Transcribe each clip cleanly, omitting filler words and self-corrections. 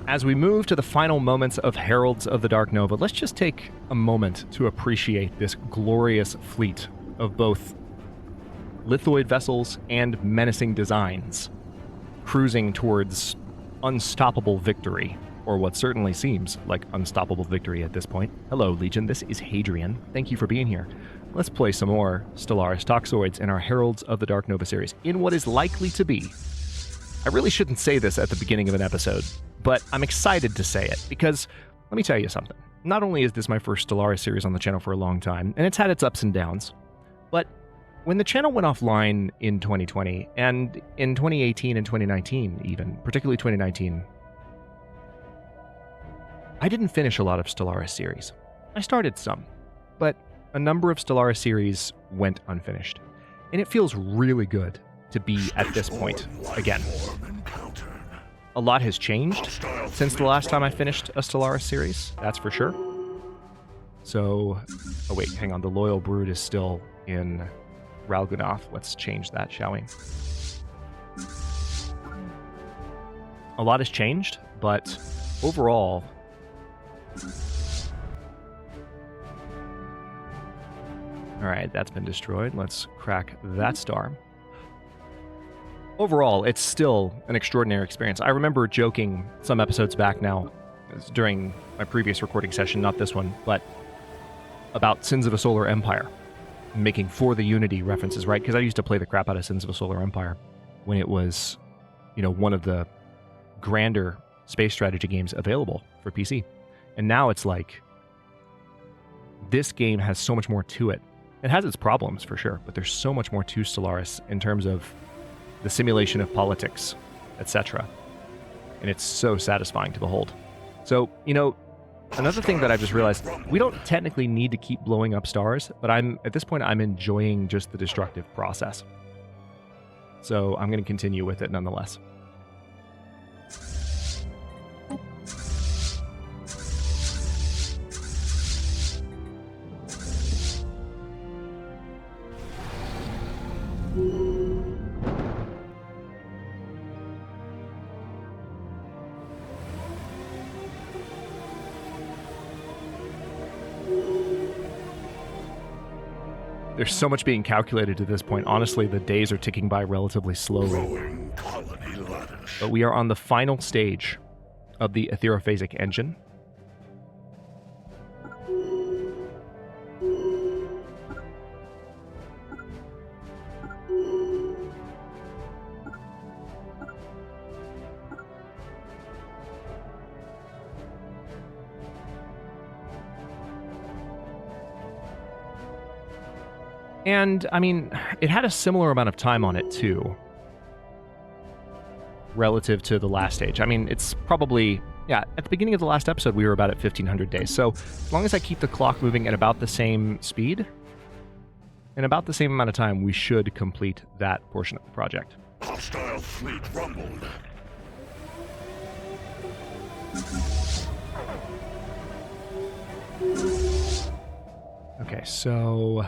As we move to the final moments of Heralds of the Dark Nova, let's just take a moment to appreciate this glorious fleet of both lithoid vessels and menacing designs, cruising towards unstoppable victory, or what certainly seems like unstoppable victory at this point. Hello, Legion, this is Hadrian. Thank you for being here. Let's play some more Stellaris Toxoids in our Heralds of the Dark Nova series, in what is likely to be... I really shouldn't say this at the beginning of an episode, but I'm excited to say it, because let me tell you something. Not only is this my first Stellaris series on the channel for a long time, and it's had its ups and downs, but when the channel went offline in 2020, and in 2018 and 2019 even, particularly 2019, I didn't finish a lot of Stellaris series. I started some, but a number of Stellaris series went unfinished, and it feels really good to be at this point again. A lot has changed since the last time I finished a Stellaris series, that's for sure. So, oh wait, hang on, the Loyal Brood is still in Ralgunoth. Let's change that, shall we? A lot has changed, but overall... Alright, that's been destroyed. Let's crack that star. Overall, it's still an extraordinary experience. I remember joking some episodes back now, during my previous recording session, not this one, but about Sins of a Solar Empire, making For the Unity references, right? Because I used to play the crap out of Sins of a Solar Empire when it was, you know, one of the grander space strategy games available for PC. And now it's like, this game has so much more to it. It has its problems, for sure, but there's so much more to Stellaris in terms of the simulation of politics, etc. And it's so satisfying to behold. So, you know, another thing that I've just realized, we don't technically need to keep blowing up stars, but at this point, I'm enjoying just the destructive process. So I'm going to continue with it nonetheless. There's so much being calculated at this point. Honestly, the days are ticking by relatively slowly. But we are on the final stage of the etherophasic engine. And, I mean, it had a similar amount of time on it, too, relative to the last stage. I mean, it's probably, yeah, at the beginning of the last episode, we were about at 1,500 days. So, as long as I keep the clock moving at about the same speed, in about the same amount of time, we should complete that portion of the project. Hostile fleet rumbled. Okay, so...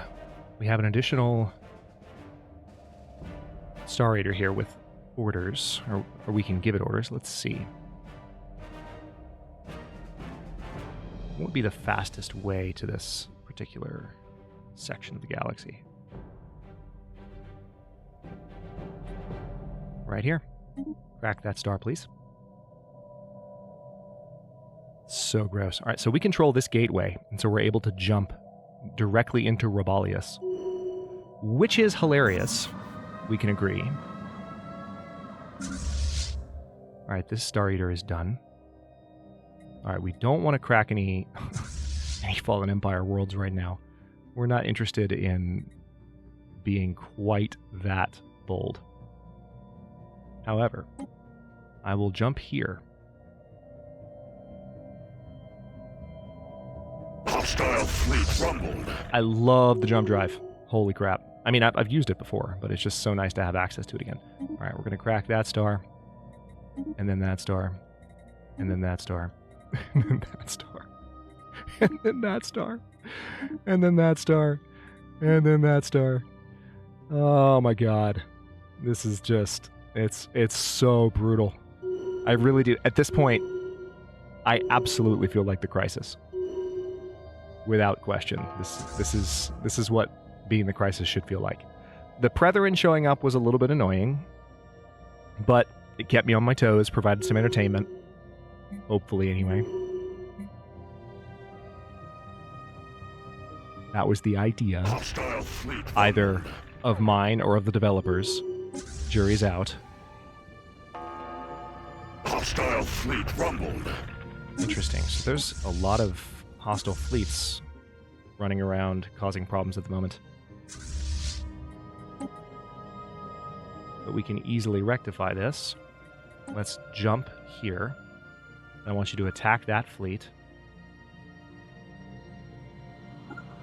we have an additional Star Eater here with orders, or we can give it orders. Let's see. What would be the fastest way to this particular section of the galaxy? Right here. Crack that star, please. So gross. All right, so we control this gateway, and so we're able to jump directly into Robalius, which is hilarious. We can agree. All right, this Star Eater is done. All right, we don't want to crack any Fallen Empire worlds right now. We're not interested in being quite that bold. However, I will jump here. Hostile fleet rumbled. I love the jump drive. Holy crap. I mean, I've used it before, but it's just so nice to have access to it again. All right, we're going to crack that star, and then that star, and then that star, and then that star, and then that star, and then that star, and then that star. Oh my god. This is just, it's so brutal. I really do. At this point, I absolutely feel like the Crisis. Without question. This is what being the Crisis should feel like. The Pretherin showing up was a little bit annoying, but it kept me on my toes, provided some entertainment. Hopefully, anyway. That was the idea. Hostile fleet Either of mine or of the developers. Jury's out. Hostile fleet rumbled. Interesting. So there's a lot of hostile fleets running around causing problems at the moment. But we can easily rectify this. Let's jump here. I want you to attack that fleet.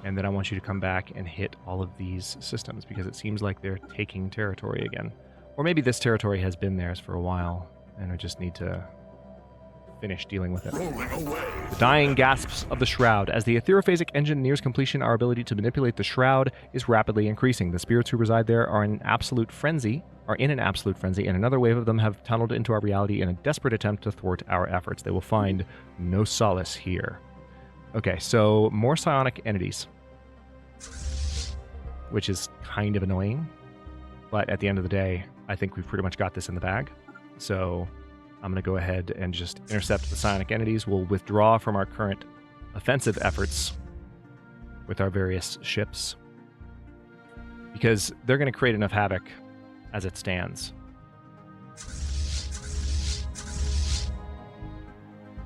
And then I want you to come back and hit all of these systems, because it seems like they're taking territory again. Or maybe this territory has been theirs for a while, and I just need to finish dealing with it. Rolling away. The dying gasps of the Shroud. As the etherophasic engine nears completion, our ability to manipulate the Shroud is rapidly increasing. The spirits who reside there are in an absolute frenzy, and another wave of them have tunneled into our reality in a desperate attempt to thwart our efforts. They will find no solace here. Okay, so more psionic entities, which is kind of annoying, but at the end of the day, I think we've pretty much got this in the bag. So I'm going to go ahead and just intercept the psionic entities. We'll withdraw from our current offensive efforts with our various ships, because they're going to create enough havoc as it stands.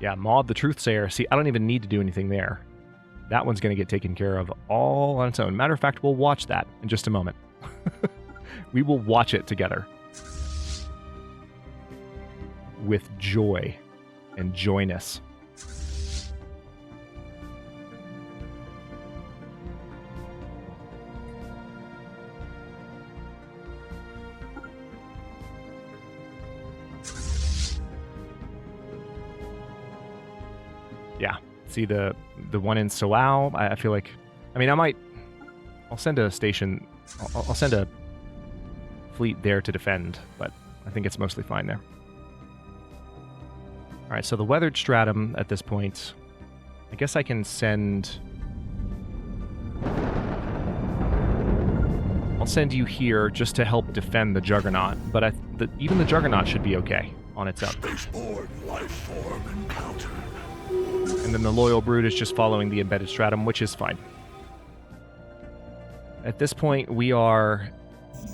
Yeah, Maud the Truthsayer. See, I don't even need to do anything there. That one's going to get taken care of all on its own. Matter of fact, we'll watch that in just a moment. We will watch it together. With joy and joyness. Yeah. See the one in Soao. I feel like, I mean, I'll send a station. I'll send a fleet there to defend, but I think it's mostly fine there. All right, so the weathered stratum at this point, I guess I can send. I'll send you here just to help defend the Juggernaut, but even the Juggernaut should be okay on its own. Spaceborne life form encountered. And then the Loyal Brood is just following the embedded stratum, which is fine. At this point, we are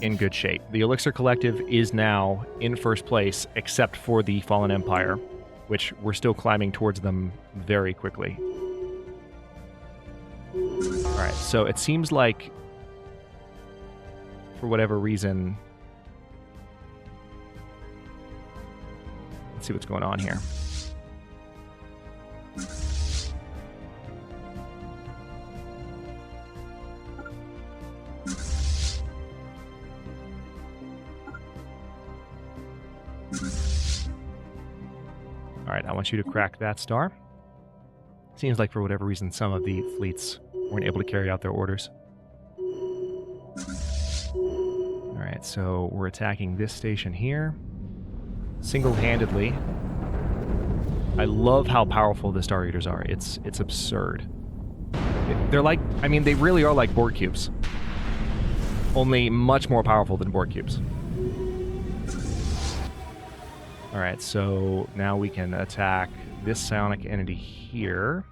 in good shape. The Ullyxr Collective is now in first place, except for the Fallen Empire, which we're still climbing towards them very quickly. Alright, so it seems like, for whatever reason... Let's see what's going on here. Alright, I want you to crack that star. Seems like for whatever reason some of the fleets weren't able to carry out their orders. Alright, so we're attacking this station here. Single-handedly. I love how powerful the Star Eaters are. It's absurd. They're like, I mean, they really are like Borg cubes. Only much more powerful than Borg cubes. Alright, so now we can attack this psionic entity here.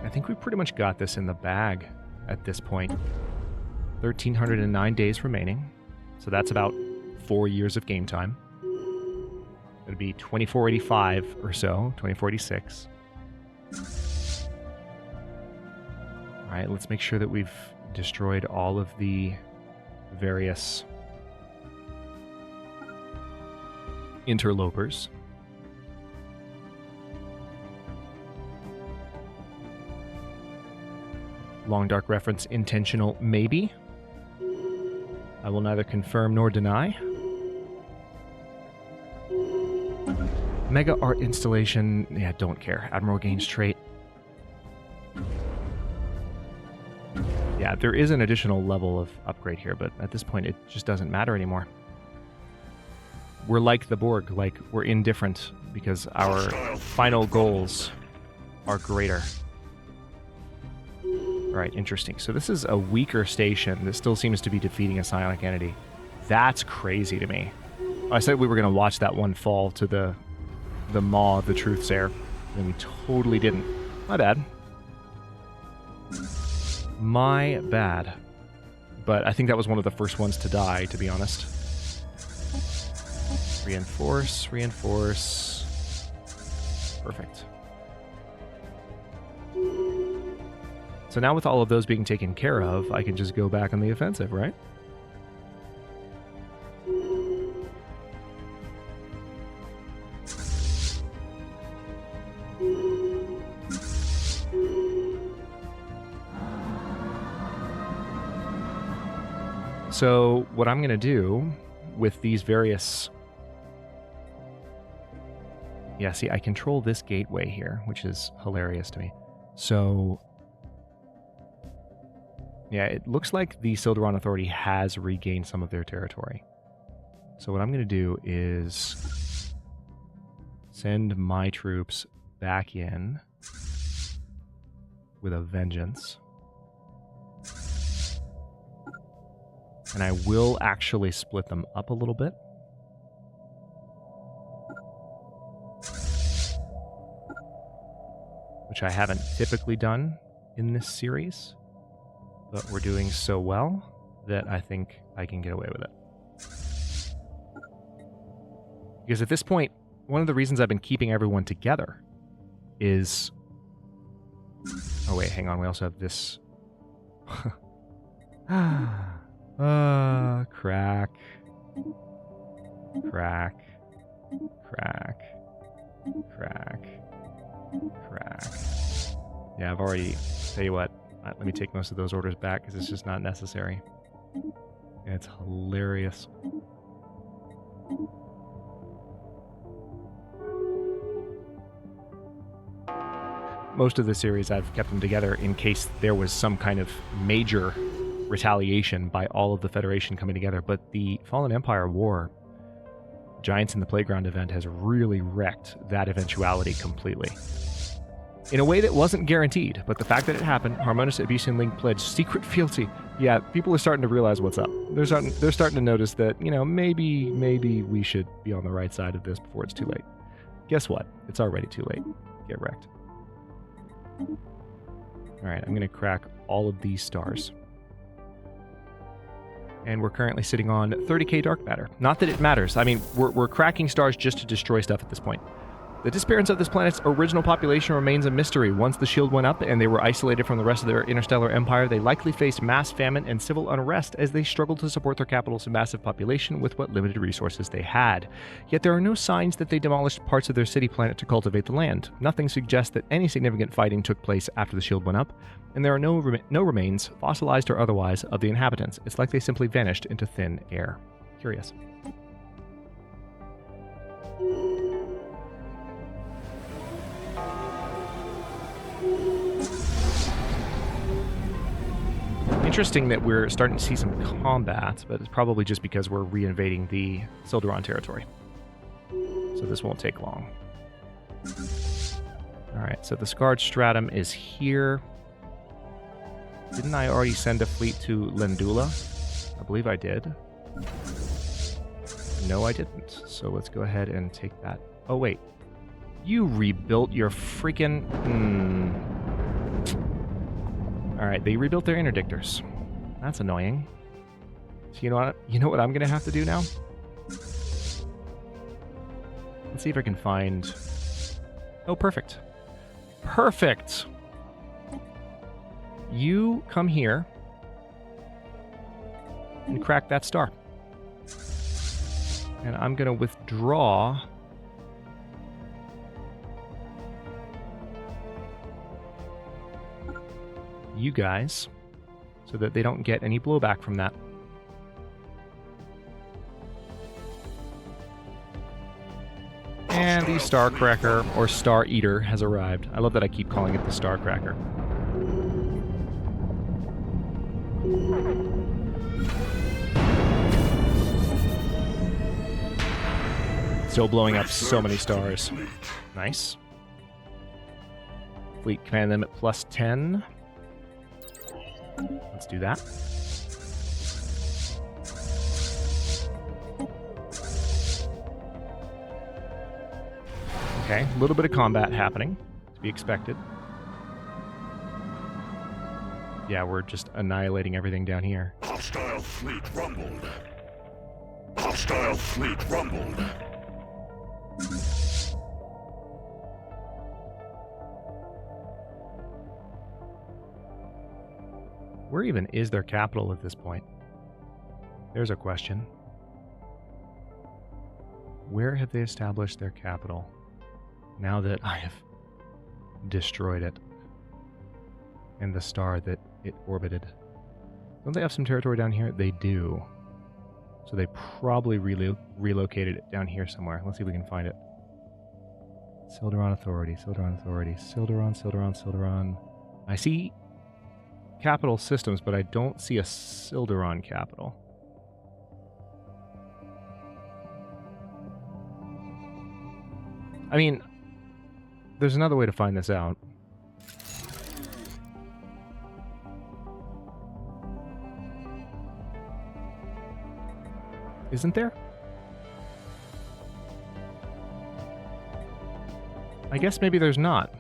I think we pretty much got this in the bag at this point. 1,309 days remaining, so that's about 4 years of game time. It'd be 2485 or so, 2486. Alright, let's make sure that we've destroyed all of the various interlopers. Long Dark reference intentional, maybe. I will neither confirm nor deny. Mega art installation, yeah, don't care. Admiral Gaines trait. Yeah, there is an additional level of upgrade here, but at this point it just doesn't matter anymore. We're like the Borg, like we're indifferent because our final goals are greater. Alright, interesting. So this is a weaker station that still seems to be defeating a psionic entity. That's crazy to me. I said we were going to watch that one fall to the maw of the Truthsayer, and we totally didn't. My bad. My bad. But I think that was one of the first ones to die, to be honest. Reinforce, reinforce. Perfect. So now with all of those being taken care of, I can just go back on the offensive, right? So what I'm going to do with these various... Yeah, see, I control this gateway here, which is hilarious to me. So... yeah, it looks like the Sildaron Authority has regained some of their territory. So what I'm going to do is send my troops back in with a vengeance. And I will actually split them up a little bit. Which I haven't typically done in this series. But we're doing so well that I think I can get away with it. Because at this point, one of the reasons I've been keeping everyone together is... oh wait, hang on, we also have this... crack. Crack. Crack. Crack. Crack. Yeah, I've already... tell you what, let me take most of those orders back because it's just not necessary. Yeah, it's hilarious. Most of the series I've kept them together in case there was some kind of major retaliation by all of the Federation coming together, but the Fallen Empire War, Giants in the Playground event, has really wrecked that eventuality completely. In a way that wasn't guaranteed, but the fact that it happened, Harmonious Abyssian Link pledged secret fealty. Yeah, people are starting to realize what's up. They're starting to notice that, you know, maybe we should be on the right side of this before it's too late. Guess what? It's already too late. Get wrecked. Alright, I'm going to crack all of these stars. And we're currently sitting on 30k dark matter. Not that it matters. I mean, we're cracking stars just to destroy stuff at this point. The disappearance of this planet's original population remains a mystery. Once the shield went up and they were isolated from the rest of their interstellar empire, they likely faced mass famine and civil unrest as they struggled to support their capital's massive population with what limited resources they had. Yet there are no signs that they demolished parts of their city planet to cultivate the land. Nothing suggests that any significant fighting took place after the shield went up, and there are no remains, fossilized or otherwise, of the inhabitants. It's like they simply vanished into thin air. Curious. Interesting that we're starting to see some combat, but it's probably just because we're reinvading the Sildaron territory. So this won't take long. Alright, so the Scarred Stratum is here. Didn't I already send a fleet to Lendula? I believe I did. No, I didn't. So let's go ahead and take that. Oh, wait. You rebuilt your freaking... Alright, they rebuilt their interdictors. That's annoying. So you know what I'm going to have to do now? Let's see if I can find... Oh, perfect. Perfect! You come here and crack that star. And I'm going to withdraw... you guys, so that they don't get any blowback from that. And the Star Cracker, or Star Eater, has arrived. I love that I keep calling it the Star Cracker. Still blowing up so many stars. Nice. Fleet command them at +10. Let's do that. Okay, a little bit of combat happening, to be expected. Yeah, we're just annihilating everything down here. Hostile fleet rumbled. Hostile fleet rumbled. Where even is their capital at this point? There's a question. Where have they established their capital now that I have destroyed it and the star that it orbited? Don't they have some territory down here? They do. So they probably relocated it down here somewhere. Let's see if we can find it. Sildaron Authority, Sildaron Authority, Sildaron, Sildaron, Sildaron. I see capital systems, but I don't see a Sildaron capital. I mean, there's another way to find this out. Isn't there? I guess maybe there's not.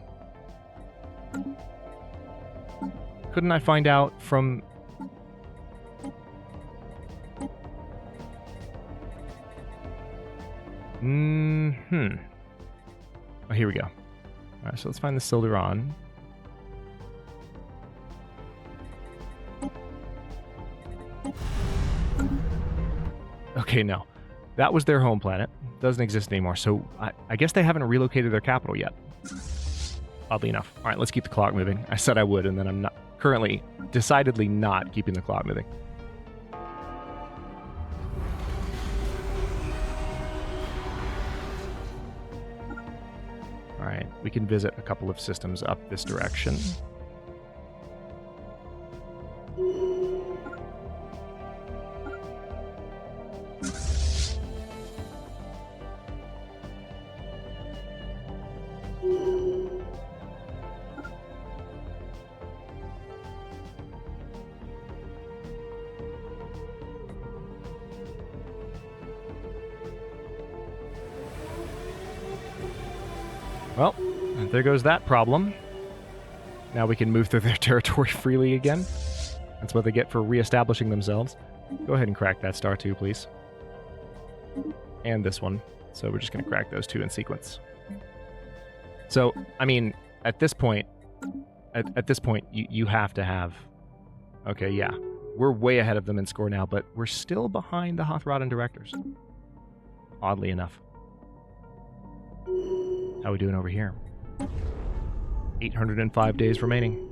Couldn't I find out from... Oh, here we go. Alright, so let's find the Sildaron. Okay, no. That was their home planet. Doesn't exist anymore, so I guess they haven't relocated their capital yet. Oddly enough. Alright, let's keep the clock moving. I said I would, and then I'm not currently decidedly not keeping the clock moving. Alright, we can visit a couple of systems up this direction. Well, there goes that problem. Now we can move through their territory freely again. That's what they get for reestablishing themselves. Go ahead and crack that star too, please. And this one. So we're just going to crack those two in sequence. So, I mean, at this point, you have to have... Okay, yeah. We're way ahead of them in score now, but we're still behind the Hothrodden directors. Oddly enough. How we doing over here? 805 days remaining.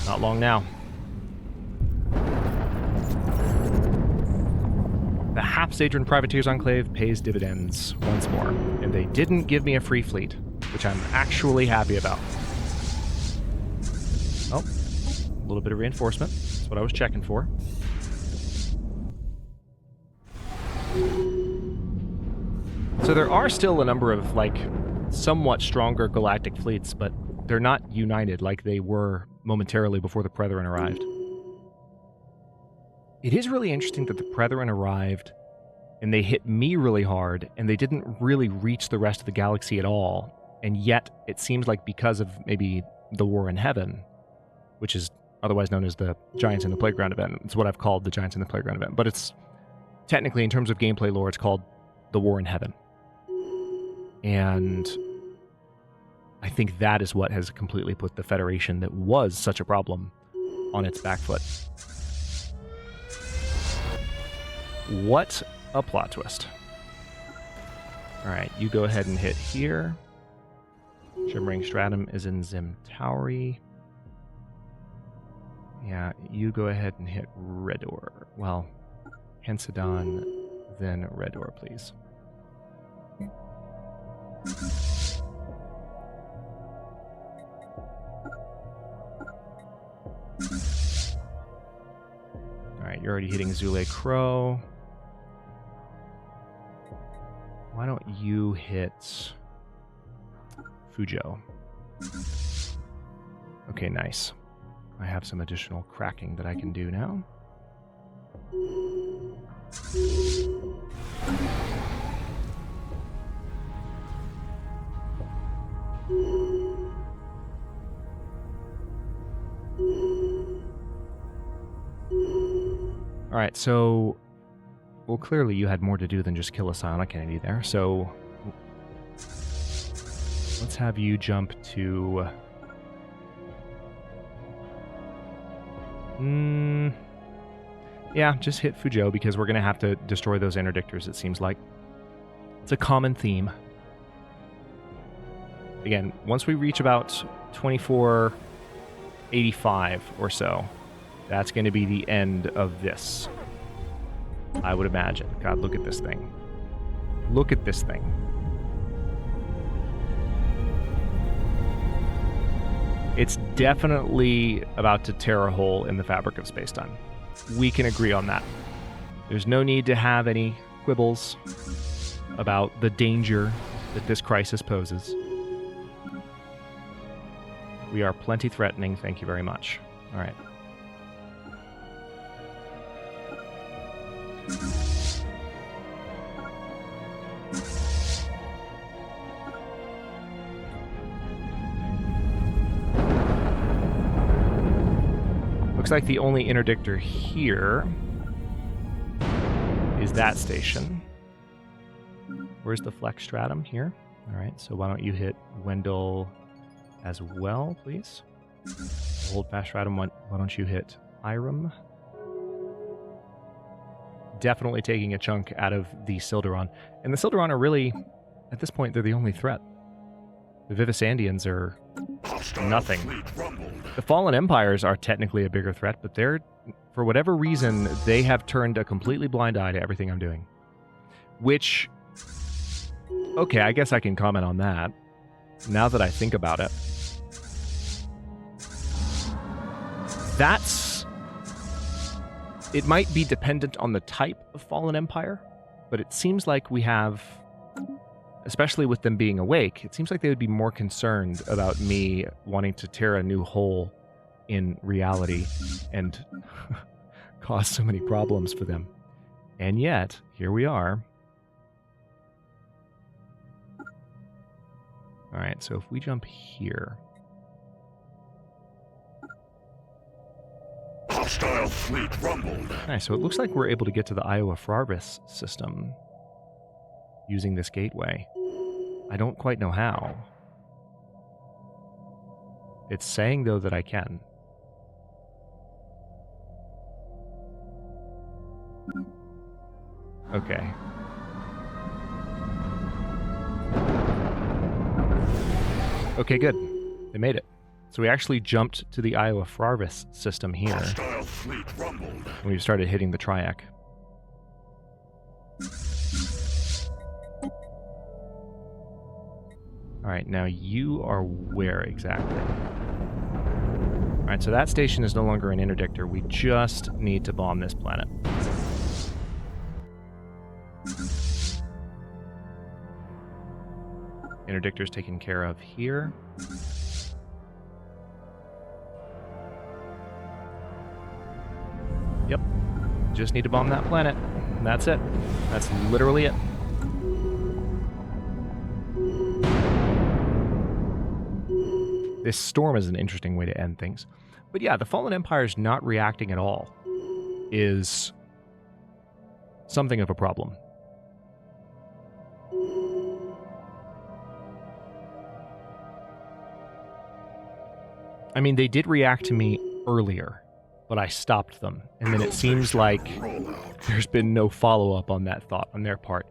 Not long now. The Half-Sadron Privateers Enclave pays dividends once more, and they didn't give me a free fleet, which I'm actually happy about. Oh, a little bit of reinforcement. That's what I was checking for. So there are still a number of, like, somewhat stronger galactic fleets, but they're not united like they were momentarily before the Brethren arrived. It is really interesting that the Brethren arrived and they hit me really hard and they didn't really reach the rest of the galaxy at all, and yet it seems like because of maybe the War in Heaven, which is otherwise known as the Giants in the Playground event. It's what I've called the Giants in the Playground event, but it's technically, in terms of gameplay lore, it's called the War in Heaven. And I think that is what has completely put the Federation that was such a problem on its back foot. What a plot twist. Alright, you go ahead and hit here. Shimmering Stratum is in Zimtauri. Yeah, you go ahead and hit Redor. Well, Hensadon, then Redor, please. You're already hitting Zule Crow. Why don't you hit Fujo? Okay, nice. I have some additional cracking that I can do now. Alright, so... Well, clearly you had more to do than just kill a psionic entity there, so... Let's have you jump to... Yeah, just hit Fujo, because we're going to have to destroy those interdictors, it seems like. It's a common theme. Again, once we reach about 2485 or so, that's going to be the end of this. I would imagine. God, look at this thing. Look at this thing. It's definitely about to tear a hole in the fabric of space-time. We can agree on that. There's no need to have any quibbles about the danger that this crisis poses. We are plenty threatening, thank you very much. All right. Looks like the only interdictor here is that station. Where's the flex stratum? Here. All right, so why don't you hit Wendell as well, please? Hold fast stratum. Why don't you hit Irem? Definitely taking a chunk out of the Sildaron. And the Sildaron are really, at this point, they're the only threat. The Vivisandians are nothing. The Fallen Empires are technically a bigger threat, but they're, for whatever reason, they have turned a completely blind eye to everything I'm doing. Which, okay, I guess I can comment on that, now that I think about it. It might be dependent on the type of Fallen Empire, but it seems like we have, especially with them being awake, it seems like they would be more concerned about me wanting to tear a new hole in reality and cause so many problems for them. And yet, here we are. All right, so if we jump here... Hostile fleet rumbled. Nice, so it looks like we're able to get to the Iowa Frarvis system using this gateway. I don't quite know how. It's saying, though, that I can. Okay. Okay, good. They made it. So we actually jumped to the Iowa Frarvis system here. And we've started hitting the Triac. Alright, now you are where exactly? Alright, so that station is no longer an interdictor. We just need to bomb this planet. Interdictor's taken care of here. Yep. Just need to bomb that planet. And that's it. That's literally it. This storm is an interesting way to end things. But yeah, the Fallen Empire's not reacting at all is something of a problem. I mean, they did react to me earlier, but I stopped them. And then it seems like there's been no follow-up on that thought on their part.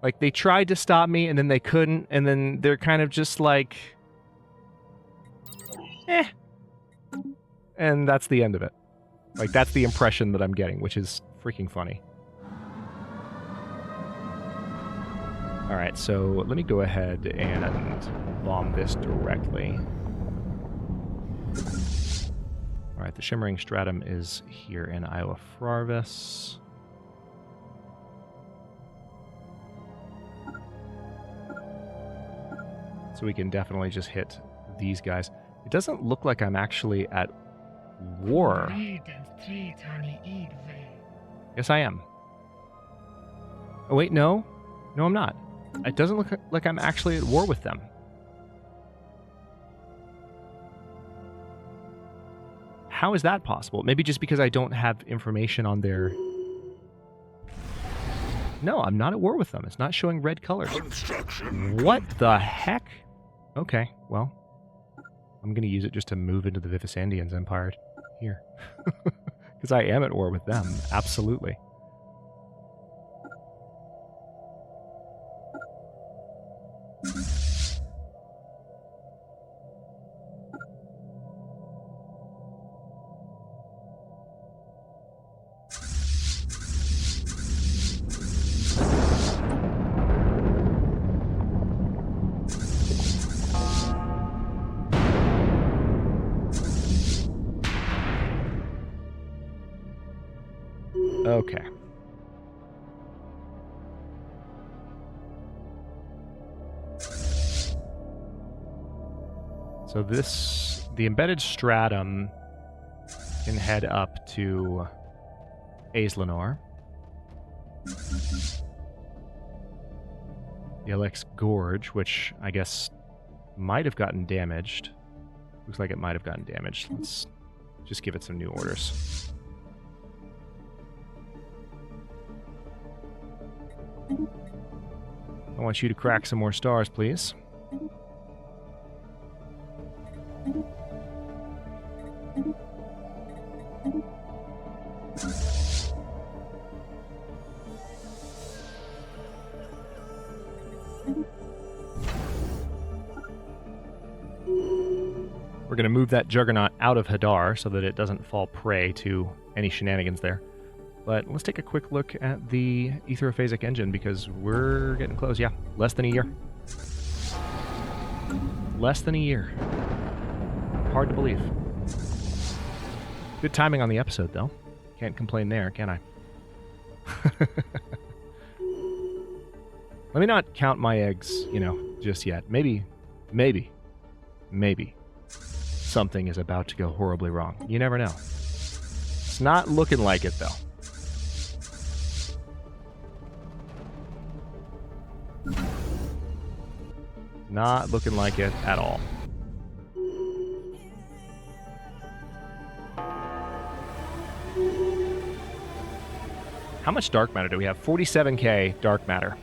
Like, they tried to stop me, and then they couldn't, and then they're kind of just like... eh. And that's the end of it. Like, that's the impression that I'm getting, which is freaking funny. Alright, so let me go ahead and bomb this directly. Alright, the shimmering stratum is here in Iowa Farvis. So we can definitely just hit these guys. It doesn't look like I'm actually at war. Yes, I am. Oh, wait, no. No, I'm not. It doesn't look like I'm actually at war with them. How is that possible? Maybe just because I don't have information on their... No, I'm not at war with them. It's not showing red colors. What the heck? Okay, well, I'm going to use it just to move into the Vivisandians Empire here. Because I am at war with them, absolutely. Okay. So the embedded stratum can head up to Aislinor. The Ullyxr Gorge, which I guess might have gotten damaged. Looks like it might have gotten damaged. Let's just give it some new orders. I want you to crack some more stars, please. We're going to move that Juggernaut out of Hadar so that it doesn't fall prey to any shenanigans there. But let's take a quick look at the Aetherophasic engine because we're getting close. Yeah, less than a year. Less than a year. Hard to believe. Good timing on the episode, though. Can't complain there, can I? Let me not count my eggs, just yet. Maybe something is about to go horribly wrong. You never know. It's not looking like it, though. Not looking like it at all. How much dark matter do we have? 47k dark matter.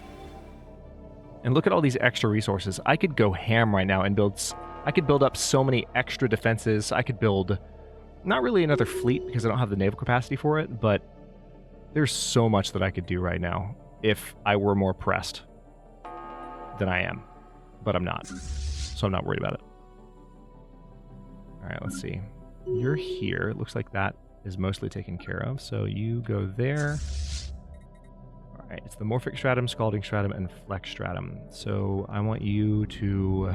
And look at all these extra resources. I could go ham right now and I could build up so many extra defenses. I could build, not really another fleet because I don't have the naval capacity for it, but there's so much that I could do right now if I were more pressed than I am. But I'm not. So I'm not worried about it. Alright, let's see. You're here. It looks like that is mostly taken care of. So you go there. Alright, it's the Morphic Stratum, Scalding Stratum, and Flex Stratum. So I want you to...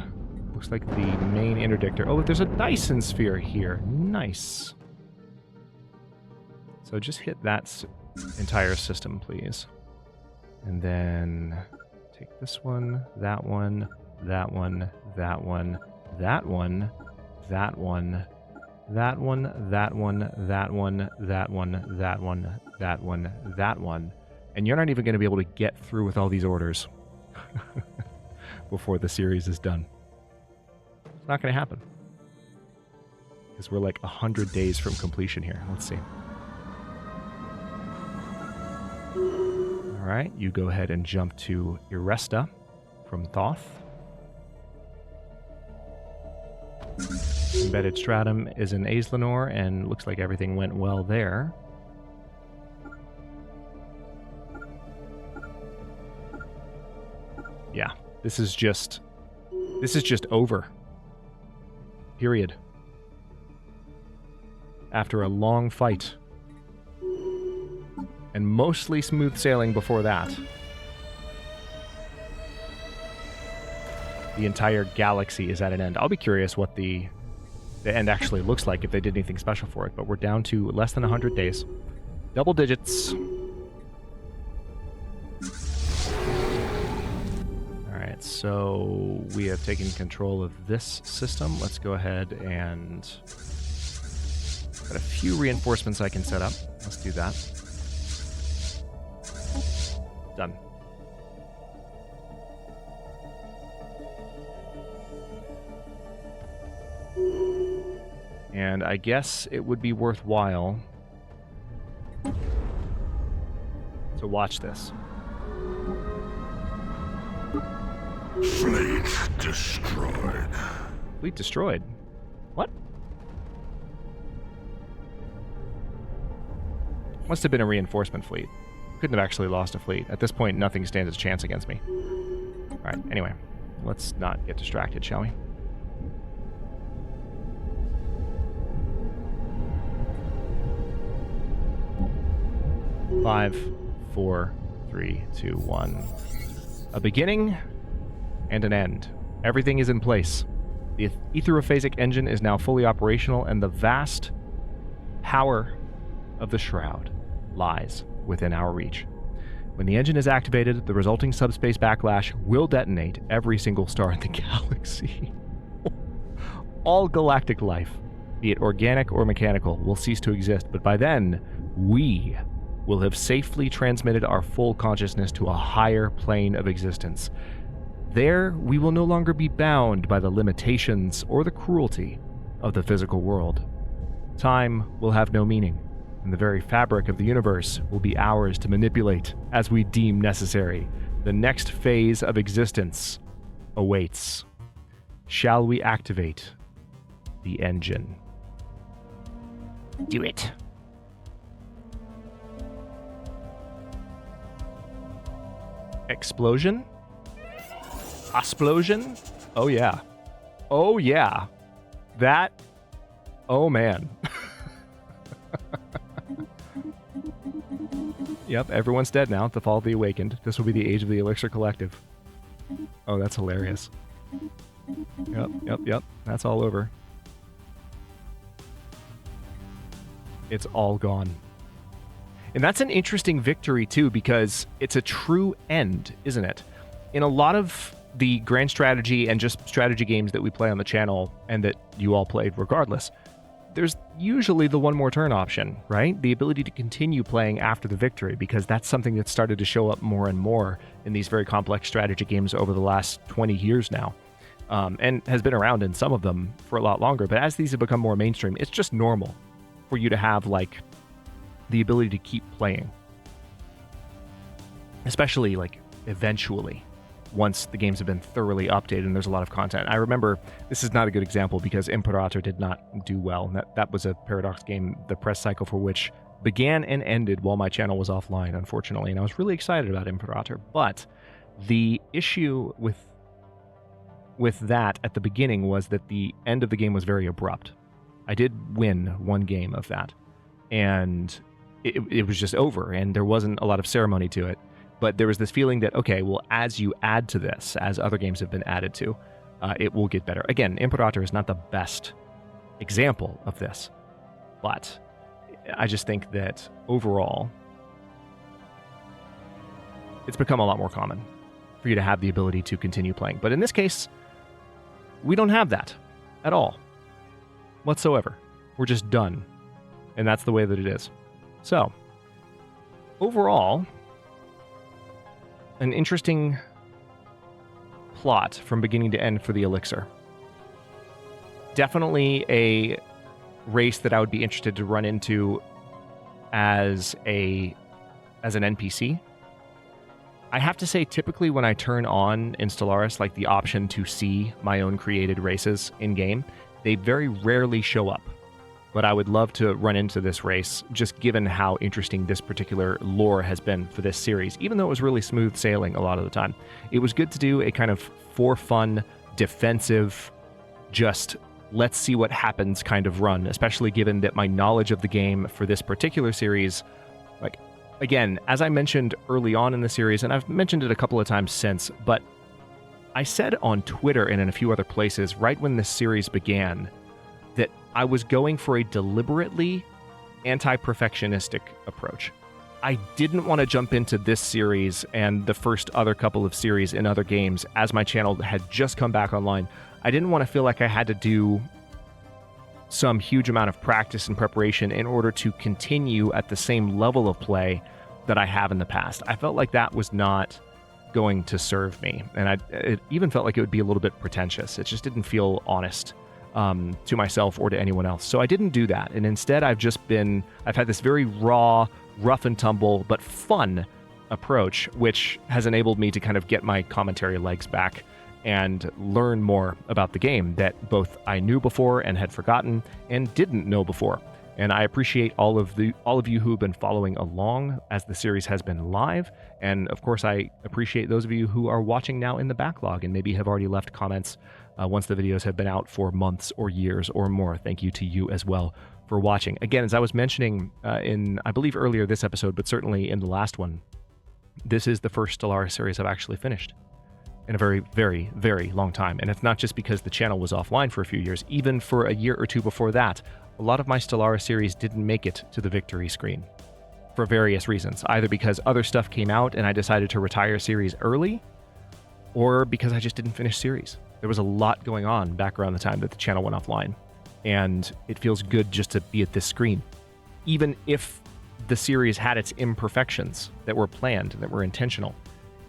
Looks like the main interdictor. Oh, there's a Dyson Sphere here. Nice. So just hit that entire system, please. And then take this one, that one, that one, that one, that one, that one, that one, that one, that one, that one, that one, that one, that one. And you're not even going to be able to get through with all these orders before the series is done. It's not going to happen. Because we're like 100 days from completion here. Let's see. Alright, you go ahead and jump to Iresta from Thoth. Embedded Stratum is in Aislinor, and looks like everything went well there. Yeah, this is just over. Period. After a long fight. And mostly smooth sailing before that. The entire galaxy is at an end. I'll be curious what the the end actually looks like if they did anything special for it, but we're down to less than 100 days. Double digits. Alright, so we have taken control of this system. Let's go ahead and... got a few reinforcements I can set up. Let's do that. Done. And I guess it would be worthwhile to watch this. Fleet destroyed. Fleet destroyed? What? Must have been a reinforcement fleet. Couldn't have actually lost a fleet. At this point, nothing stands a chance against me. Alright, anyway. Let's not get distracted, shall we? Five, 4, 3, 2, 1. A beginning and an end. Everything is in place. The etherophasic engine is now fully operational, and the vast power of the Shroud lies within our reach. When the engine is activated, the resulting subspace backlash will detonate every single star in the galaxy. All galactic life, be it organic or mechanical, will cease to exist, but by then, we will have safely transmitted our full consciousness to a higher plane of existence. There, we will no longer be bound by the limitations or the cruelty of the physical world. Time will have no meaning, and the very fabric of the universe will be ours to manipulate as we deem necessary. The next phase of existence awaits. Shall we activate the engine? Do it. Explosion? Explosion? Oh yeah. Oh yeah. That... oh man. Yep, everyone's dead now. The Fall of the Awakened. This will be the age of the Ullyxr Collective. Oh, that's hilarious. Yep. That's all over. It's all gone. And that's an interesting victory, too, because it's a true end, isn't it? In a lot of the grand strategy and just strategy games that we play on the channel, and that you all played regardless, there's usually the one more turn option, right? The ability to continue playing after the victory, because that's something that's started to show up more and more in these very complex strategy games over the last 20 years now. And has been around in some of them for a lot longer. But as these have become more mainstream, it's just normal for you to have, like, the ability to keep playing. Especially, like, eventually, once the games have been thoroughly updated and there's a lot of content. I remember, this is not a good example because Imperator did not do well. That was a Paradox game, the press cycle for which began and ended while my channel was offline, unfortunately. And I was really excited about Imperator. But the issue with that at the beginning was that the end of the game was very abrupt. I did win one game of that, and it was just over, and there wasn't a lot of ceremony to it. But there was this feeling that, okay, well, as you add to this, as other games have been added to, it will get better. Again, Imperator is not the best example of this, but I just think that overall, it's become a lot more common for you to have the ability to continue playing. But in this case, we don't have that at all, whatsoever. We're just done, and that's the way that it is. So, overall, an interesting plot from beginning to end for the Ullyxr. Definitely a race that I would be interested to run into as an NPC. I have to say, typically when I turn on in Stellaris, like the option to see my own created races in-game, they very rarely show up. But I would love to run into this race, just given how interesting this particular lore has been for this series, even though it was really smooth sailing a lot of the time. It was good to do a kind of for fun, defensive, just let's see what happens kind of run, especially given that my knowledge of the game for this particular series, like, again, as I mentioned early on in the series, and I've mentioned it a couple of times since, but I said on Twitter and in a few other places right when this series began that I was going for a deliberately anti-perfectionistic approach. I didn't want to jump into this series and the first other couple of series in other games as my channel had just come back online. I didn't want to feel like I had to do some huge amount of practice and preparation in order to continue at the same level of play that I have in the past. I felt like that was not going to serve me, and it even felt like it would be a little bit pretentious. It just didn't feel honest to myself or to anyone else. So I didn't do that, and instead I've had this very raw, rough and tumble, but fun approach, which has enabled me to kind of get my commentary legs back and learn more about the game that both I knew before and had forgotten and didn't know before. And I appreciate all of you who have been following along as the series has been live. And of course, I appreciate those of you who are watching now in the backlog and maybe have already left comments once the videos have been out for months or years or more. Thank you to you as well for watching. Again, as I was mentioning in, I believe earlier this episode, but certainly in the last one, this is the first Stellaris series I've actually finished in a very, very, very long time. And it's not just because the channel was offline for a few years. Even for a year or two before that, a lot of my Stellaris series didn't make it to the victory screen for various reasons, either because other stuff came out and I decided to retire series early, or because I just didn't finish series. There was a lot going on back around the time that the channel went offline, and it feels good just to be at this screen. Even if the series had its imperfections that were planned, that were intentional,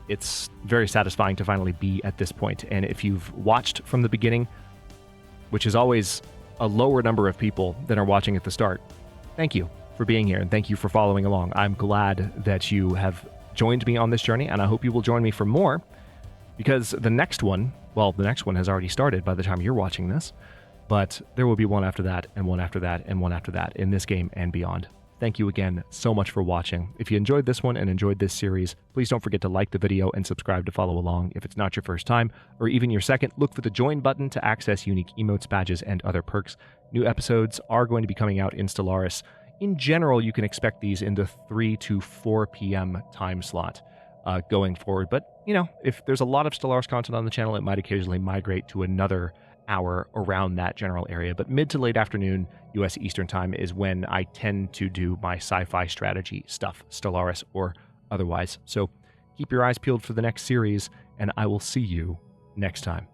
it's very satisfying to finally be at this point. And if you've watched from the beginning, which is always a lower number of people than are watching at the start, thank you for being here and thank you for following along. I'm glad that you have joined me on this journey, and I hope you will join me for more, because the next one has already started by the time you're watching this, but there will be one after that, and one after that, and one after that in this game and beyond. Thank you again so much for watching. If you enjoyed this one and enjoyed this series, please don't forget to like the video and subscribe to follow along. If it's not your first time, or even your second, look for the join button to access unique emotes, badges, and other perks. New episodes are going to be coming out in Stellaris. In general, you can expect these in the 3 to 4 p.m. time slot going forward. But, you know, if there's a lot of Stellaris content on the channel, it might occasionally migrate to another hour around that general area. But mid to late afternoon US Eastern time is when I tend to do my sci-fi strategy stuff, Stellaris or otherwise. So keep your eyes peeled for the next series, and I will see you next time.